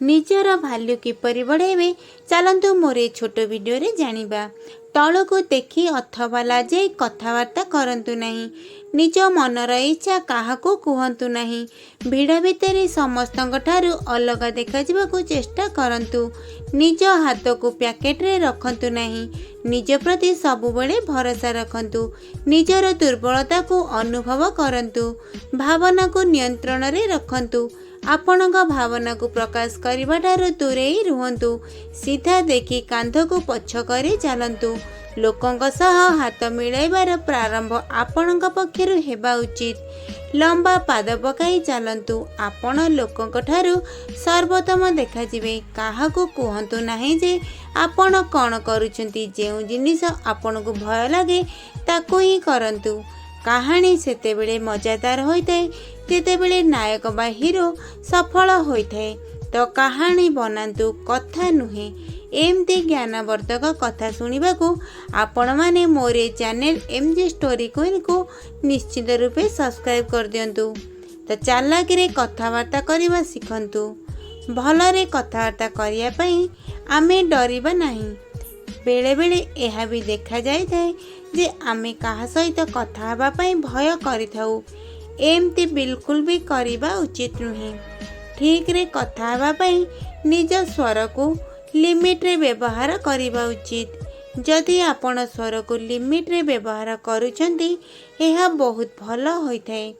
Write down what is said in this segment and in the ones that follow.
निजर भाल्यू किपरि बढ़ाइबे चलतु मोर ए छोट वीडियो रे जानिबा। तलको देखि अथवा लाजे कथबार्ता करंतु नहीं। निज मनर इच्छा काहाको कुहंतु नहीं। भिड़ भितर समस्तंक ठारू अलग देखाजिबाकू चेष्टा करंतु। निज हाथ को पैकेट रे रखंतु नहीं। निज प्रति सबुबले भरोसा रखंतु। निजर दुर्बलता को अनुभव करंतु। भावना को नियंत्रण रे रखंतु। आपणक भावना को प्रकाश करबा ठारू दूरेई रुहंतु। सीधा देखि कांध को पछ करी चलंतु। लोकंक सह हाथ मिलाइबार प्रारंभ आपणक पक्षरु हेबा उचित। लंबा पाद पकाई चलंतु। आपण लोकंक ठारू सर्वोत्तम देखाजिबे। काहाको कुहंतु नाही जे आपण कौन करूछंती। जेउ जिनिस आपणकु भय लागे ताकू ही करंतु। कहानी सेतेबेले मजादार होइथाए जेतेबेले नायक बा हीरो सफल होइथाए। तो कहानी बनातु कथा नुहे। एमती ज्ञानवर्धक कथा शुणा आपण मैंने मोर चैनल एमजी स्टोरी क्वीन को निश्चित रूपे सब्सक्राइब कर दिंतु। तो चालाकि कथबार्ता करवा शिखंतु। भलरे कथबार्ता करने आमे डरिबा नहीं। बेले बेले यह भी देखा जाए जे आमे कहा सहित कथा हेबा पई भय करिथाउ। एमती बिल्कुल भी करवा उचित नुहे। ठीक रे कथा हेबा पई निज स्वर को लिमिट रे व्यवहार करवा उचित। जदि आपण स्वर को लिमिट रे व्यवहार करूछंती यह बहुत भल होइथाए।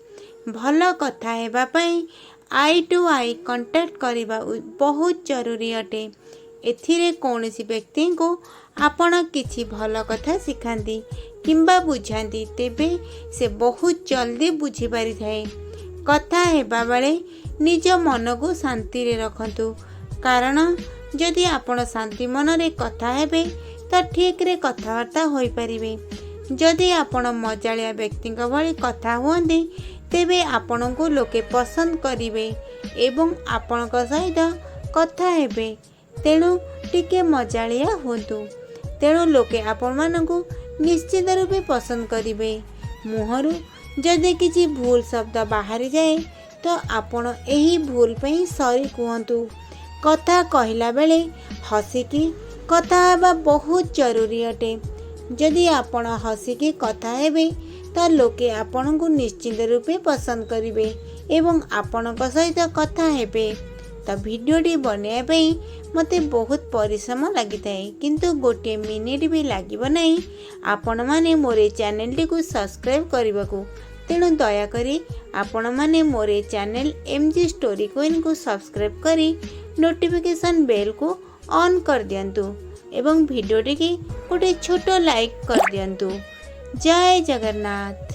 भल कथा हेबा पई आई टू आई कांटेक्ट करवा बहुत जरूरी अटे। एथिरे कौनसी व्यक्ति को आपण किछि भल कथा सिखांती किंबा बुझांती तेबे से बहुत जल्दी बुझी पारि थाए। कथा हेबा बेले निज मन को शांति रे रखंतु। कारण जदि आपण शांति मन रे कथा हेबे तो ठीक रे कथबार्ता होई परिबे। जदि आपण मजालिया व्यक्ति भली कथा हुअंती तेबे आपण को लोके पसंद करिवे एवं आपण सहित कथा हेबे। तेणु टिके मजालिया हुंतु। तेणु लोके आपण मानकु निश्चित रूपे पसंद करिवे। मुहरु जदि किछि भूल शब्द बाहरी जाए तो आपण एही भूल पई सॉरी कहंतु। कथा कहला बेले हसिकी कथा हेबा बहुत जरूरी अटे। जदि आपण हसिकी कथा हेबे तो लोके आपण को निश्चित रूपे पसंद करिवे एवं आपणक सहित कथा हेबे। तो वीडियोटी बनैबा मते बहुत परिश्रम लगी थाए किंतु गोटे मिनिट भी लागिबो नहीं आपण माने मोरे चैनल टी को सब्सक्राइब करने को। तेणु दयाकरी आपण माने मोरे चैनल एमजी स्टोरी क्वीन को सब्सक्राइब करी नोटिफिकेशन बेल को ऑन कर दियंतु एवं वीडियोटी की गोटे छोटो लाइक कर दियंतु। जय जगन्नाथ।